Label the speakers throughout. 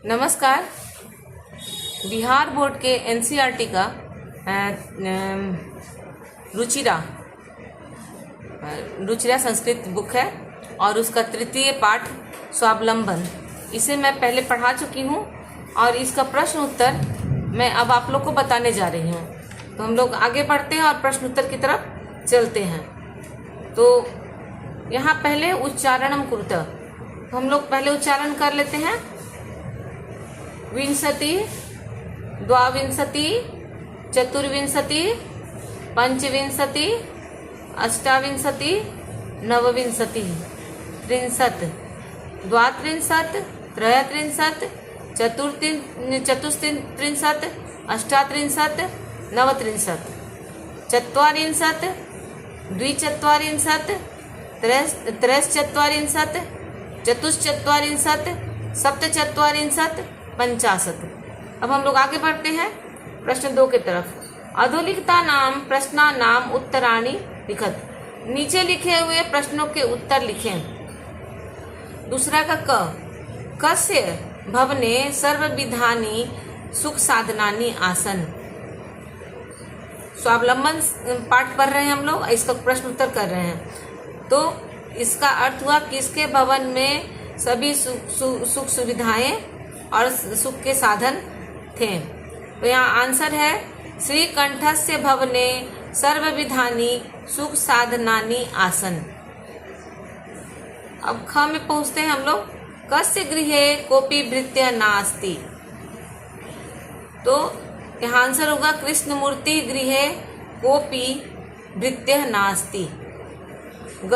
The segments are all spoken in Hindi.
Speaker 1: नमस्कार। बिहार बोर्ड के एनसीईआरटी का रुचिरा संस्कृत बुक है और उसका तृतीय पाठ स्वावलंबन, इसे मैं पहले पढ़ा चुकी हूँ और इसका प्रश्न उत्तर मैं अब आप लोग को बताने जा रही हूँ। तो हम लोग आगे बढ़ते हैं और प्रश्न उत्तर की तरफ चलते हैं। तो यहाँ पहले उच्चारणम कुरुतः, तो हम लोग पहले उच्चारण कर लेते हैं। विंशति, द्वाविंशति, चतुर्विंशति, पंचविंशति, अष्टाविंशति, नवविंशति, त्रिंशत्, द्वात्रिंशत्, त्रयत्रिंशत्, चतुस्त्रिंशत्, अष्टात्रिंशत्, नवत्रिंशत्, चत्वारिंशत्, द्विचत्वारिंशत्, त्रयश्चत्वारिंशत्, चतुश्चत्वारिंशत्, सप्तचत्वारिंशत्, 50। अब हम लोग आगे बढ़ते हैं प्रश्न 2 की तरफ। अधोलिखिता नाम प्रश्ना नाम उत्तराणि लिखत, नीचे लिखे हुए प्रश्नों के उत्तर लिखें। दूसरा का कस्य भवने सर्वविधानि सुख साधनानि आसन। स्वावलंबन पाठ पढ़ रहे हैं हम लोग, इसका प्रश्न उत्तर कर रहे हैं। तो इसका अर्थ हुआ किसके भवन में सभी सुख सुविधाएं और सुख के साधन थे। तो यहाँ आंसर है श्रीकंठस्य भवने सर्वविधानि सुख साधनानि आसन। अब ख में पहुंचते हैं हम लोग। कस्य गृहे कोपी भृत्य नास्ति, तो यहाँ आंसर होगा कृष्णमूर्ति गृहे कोपी भृत्य नास्ति। ग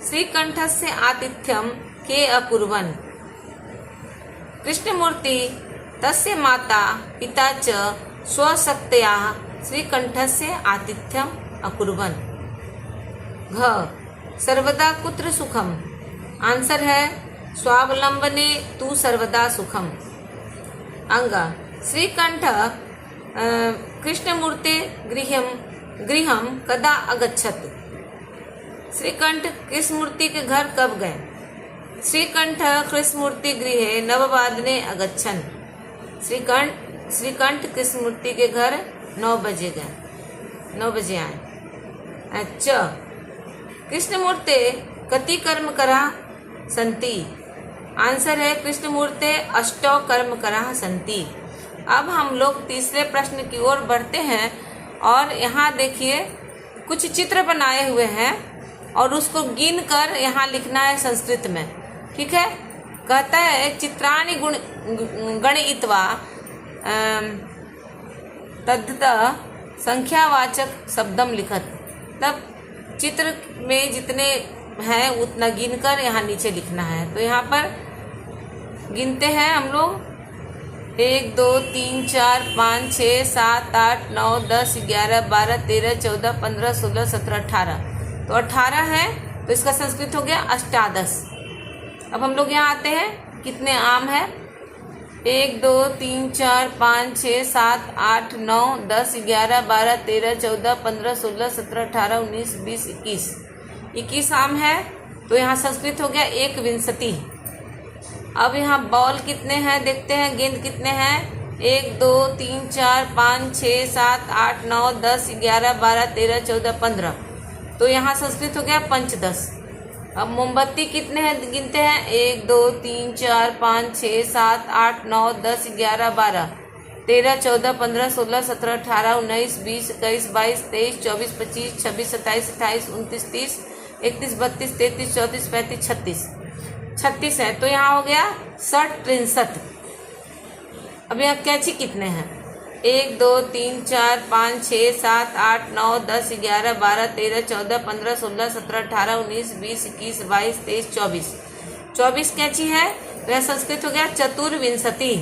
Speaker 1: श्रीकंठस्य आतिथ्यम के अकुर्वन्, कृष्णमूर्ति तस्य माता पिता च स्वशक्त्या श्रीकंठस्य आतिथ्यम अकुर्वन्। घ सर्वदा कुत्र सुखम, आंसर है स्वावलंबने तु सर्वदा सुखम। अंग श्रीकंठ कृष्णमूर्ते गृहम कदा अगच्छत, श्रीकंठ कृष्णमूर्ति के घर कब गए। श्रीकंठ कृष्णमूर्ति गृहे नववादने अगच्छन्, श्रीकंठ कृष्णमूर्ति के घर 9 बजे गए, 9 बजे आए। अच्छा, कृष्णमूर्ते कति कर्म करा संति, आंसर है कृष्णमूर्ते 8 कर्म करा संति। अब हम लोग तीसरे प्रश्न की ओर बढ़ते हैं और यहाँ देखिए कुछ चित्र बनाए हुए हैं और उसको गिन कर यहाँ लिखना है संस्कृत में, ठीक है। कहता है चित्राणि गणयित्वा तद्ध संख्यावाचक शब्दम लिखत, तब चित्र में जितने हैं उतना गिनकर यहाँ नीचे लिखना है। तो यहाँ पर गिनते हैं हम लोग 1 2 3 4 5 6 7 8 9 10 11 12 13 14 15 16 17 18, तो 18 है। तो इसका संस्कृत हो गया अष्टादश। अब हम लोग यहाँ आते हैं, कितने आम है। 1 2 3 4 5 6 7 8 9 10 11 12 13 14 15 16 17 18 19 20 21, 21 आम है। तो यहाँ संस्कृत हो गया एक विंशति। अब यहाँ बॉल कितने हैं देखते हैं, गेंद कितने हैं। 1 2 3 4 5 6 7 8 9 10 11 12 13 14 15, तो यहाँ संस्कृत हो गया पंचदश। अब मोमबत्ती कितने हैं गिनते हैं। 1 2 3 4 5 6 7 8 9 10 11 12 13 14 15 16 17 18 19 20 21 22 23 24 25 26 27 28 29 30 31 32 33 34 35 36, 36 है। तो यहाँ हो गया 60 63। अब यहाँ कैंची कितने हैं। 1 2 3 4 5 6 7 8 9 10 11 12 13 14 15 16 17 18 19 20 21 22 23 24, 24 कैंची है। तो यह संस्कृत हो गया चतुर्विंशति।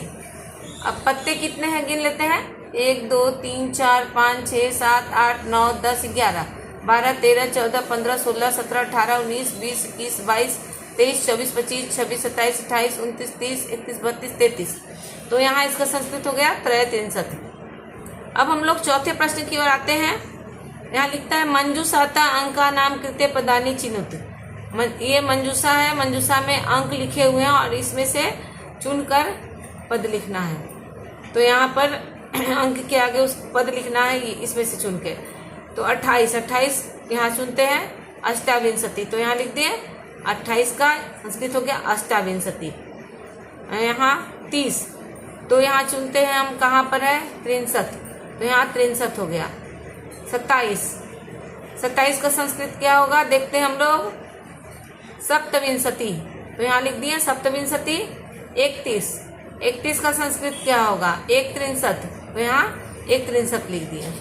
Speaker 1: अब पत्ते कितने हैं गिन लेते हैं। 1 2 3 4 5 6 7 8 9 10 11 12 13 14 15 16 17 18 19 20 21 22 23 24 25 26 27 28 29 30 31 32 33, तो यहाँ इसका संस्कृत हो गया त्रयत्रिंशत्। अब हम लोग चौथे प्रश्न की ओर आते हैं। यहाँ लिखता है मंजूषाता अंका नाम कृत्य पदानि चिनुत। ये मंजूषा है, मंजूषा में अंक लिखे हुए हैं और इसमें से चुनकर पद लिखना है। तो यहाँ पर अंक के आगे उस पद लिखना है इसमें से चुन के। तो 28 यहाँ चुनते हैं, अष्टाविंशति, तो यहाँ लिख दिए 28 का संस्कृत हो गया अष्टाविंशति। यहाँ 30, तो यहाँ चुनते हैं हम कहाँ पर है 63, तो यहाँ 63 हो गया। 27 का संस्कृत क्या होगा देखते हैं हम लोग, सप्तविंशति, तो यहाँ लिख दिए सप्तविंशति। 31 का संस्कृत क्या होगा 163, तो यहाँ 163 लिख दिए।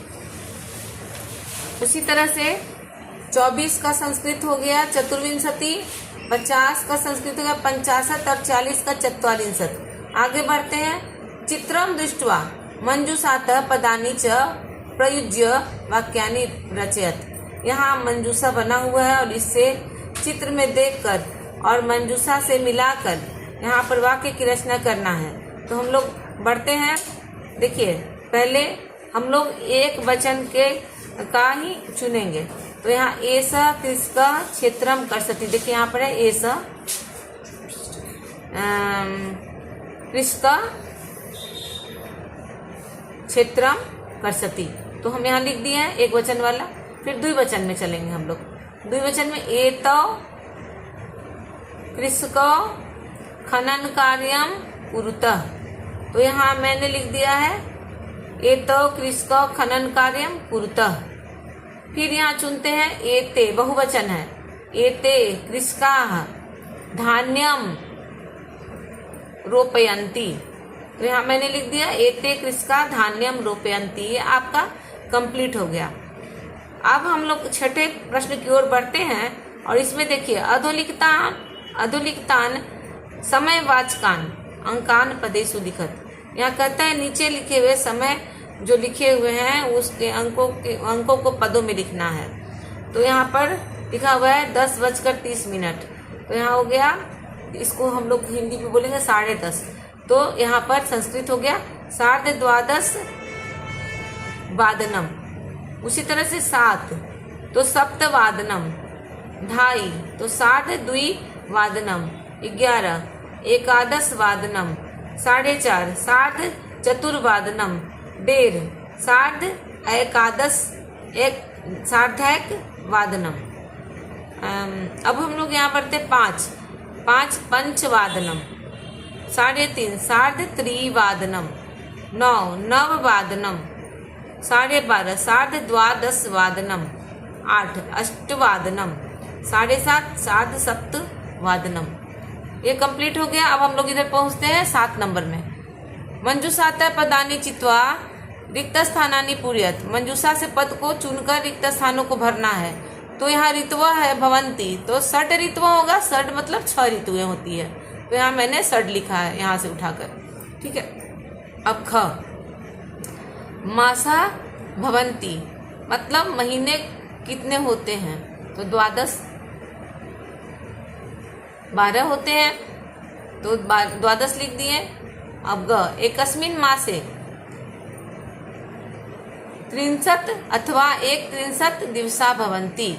Speaker 1: उसी तरह से 24 का संस्कृत हो गया चतुर्विंशति, 50 का संस्कृत हो गया 65 और 40 का चत्वारिंशत्। आगे बढ़ते हैं। चित्रम दृष्ट्वा मंजूषातः पदानि च प्रयुज्य वाक्यानि रचयत। यहाँ मंजूषा बना हुआ है और इससे चित्र में देखकर और मंजूषा से मिलाकर यहाँ पर वाक्य की रचना करना है। तो हम लोग बढ़ते हैं। देखिए पहले हम लोग एक वचन के का ही चुनेंगे। तो यहाँ एस कृष्क क्षेत्रम कर्षति, देखिए यहाँ पर है एस कृष्क क्षेत्रम कर्षति, तो हम यहाँ लिख दिए हैं एक वचन वाला। फिर द्विवचन में चलेंगे हम लोग। द्विवचन में एतो कृषक खनन कार्यम कुरुतः, तो यहाँ मैंने लिख दिया है एतो कृषक खनन कार्यम कुरुतः। फिर यहाँ चुनते हैं एते, बहुवचन है, एते कृषकाः धान्यम रोपयन्ति, तो यहाँ मैंने लिख दिया एते कृषका धान्यम रोपयन्ति। ये आपका कंप्लीट हो गया। अब हम लोग छठे प्रश्न की ओर बढ़ते हैं और इसमें देखिए अधोलिखितान समयवाचकान अंकान पदेषु लिखत। यहाँ कहता है नीचे लिखे हुए समय जो लिखे हुए हैं उसके अंकों को पदों में लिखना है। तो यहाँ पर लिखा हुआ है 10:30। तो यहाँ हो गया, इसको हम लोग हिंदी में बोलेंगे 10:30। तो यहाँ पर संस्कृत हो गया 12:30 वादनम। उसी तरह से 7 तो सप्तवादनम, 2:30 तो 2:30 वादनम, 11 एकादश वादनम, 4:30 सार्धचतुर्वादनम, 1:30 सार्धैक वादनम। अब हम लोग यहाँ पढ़ते 5 पंचवादनम, 3:30 सार्धत्रिवादनम, 9 नववादनम, 12:30 सार्धद्वादशवादनम, 8 अष्टवादनम, 7:30 सार्धसप्तवादनम। ये कंप्लीट हो गया। अब हम लोग इधर पहुंचते हैं 7 नंबर में। मंजूषातः पदानि चित्वा रिक्त स्थानानि पूरयत। मंजूषा से पद को चुनकर रिक्त स्थानों को भरना है। तो यहाँ ऋतुवा है भवंती, तो षड ऋतुवा होगा। षड मतलब 6 ऋतुएं होती है, तो यहाँ मैंने षड लिखा है यहाँ से उठाकर, ठीक है। अब ख मासा भवंती मतलब महीने कितने होते हैं, तो 12 होते हैं, तो 12 लिख दिए। अब ग एकस्मिन् मासे 63 अथवा 1 दिवसा भवंती।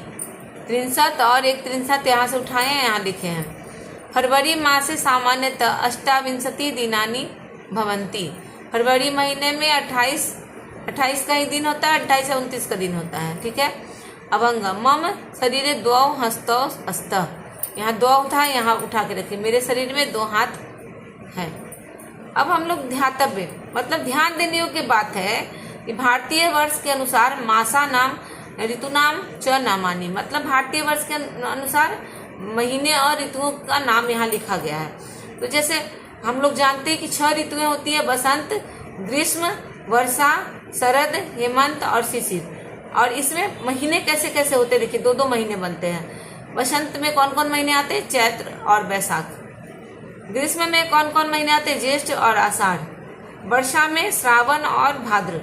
Speaker 1: 63 और 1 यहाँ से उठाए हैं, यहाँ लिखे हैं। फरवरी मासे सामान्यतः 28 दिनानि भवंती। फरवरी महीने में 28 का ही दिन होता है, 28 या 29 का दिन होता है, ठीक है। अभंग मम शरीरे 2 हस्तौ अस्तः। यहाँ 2 था, यहाँ उठा के रखिए। मेरे शरीर में 2 हाथ हैं। अब हम लोग ध्यातव्य मतलब ध्यान देने योग्य बात है कि भारतीय वर्ष के अनुसार मासा नाम ऋतु नाम च नामानी, मतलब भारतीय वर्ष के अनुसार महीने और ऋतुओं का नाम यहाँ लिखा गया है। तो जैसे हम लोग जानते हैं कि 6 ऋतुएं होती है, बसंत, ग्रीष्म, वर्षा, शरद, हेमंत और शिशिर। और इसमें महीने कैसे कैसे होते देखिए, 2 महीने बनते हैं। बसंत में कौन कौन महीने आते हैं, चैत्र और बैसाख। ग्रीष्म में कौन कौन महीने आते हैं, ज्येष्ठ और आषाढ़। वर्षा में श्रावण और भाद्र।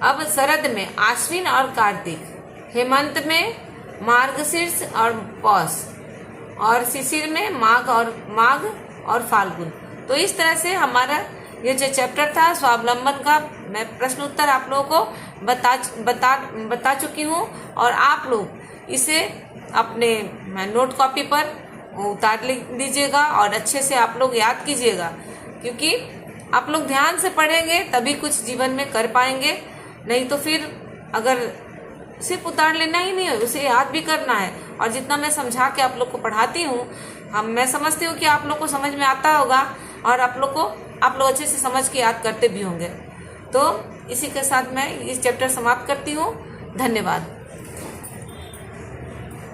Speaker 1: अब शरद में आश्विन और कार्तिक। हेमंत में मार्गशीर्ष और पौष, और शिशिर में माघ और फाल्गुन। तो इस तरह से हमारा ये जो चैप्टर था स्वावलंबन का, मैं प्रश्न उत्तर आप लोगों को बता चुकी हूँ। और आप लोग इसे अपने नोट कॉपी पर वो उतार लीजिएगा और अच्छे से आप लोग याद कीजिएगा, क्योंकि आप लोग ध्यान से पढ़ेंगे तभी कुछ जीवन में कर पाएंगे। नहीं तो फिर अगर सिर्फ उतार लेना ही नहीं है, उसे याद भी करना है। और जितना मैं समझा के आप लोग को पढ़ाती हूँ, मैं समझती हूँ कि आप लोग को समझ में आता होगा और आप लोग अच्छे से समझ के याद करते भी होंगे। तो इसी के साथ मैं इस चैप्टर समाप्त करती हूँ। धन्यवाद।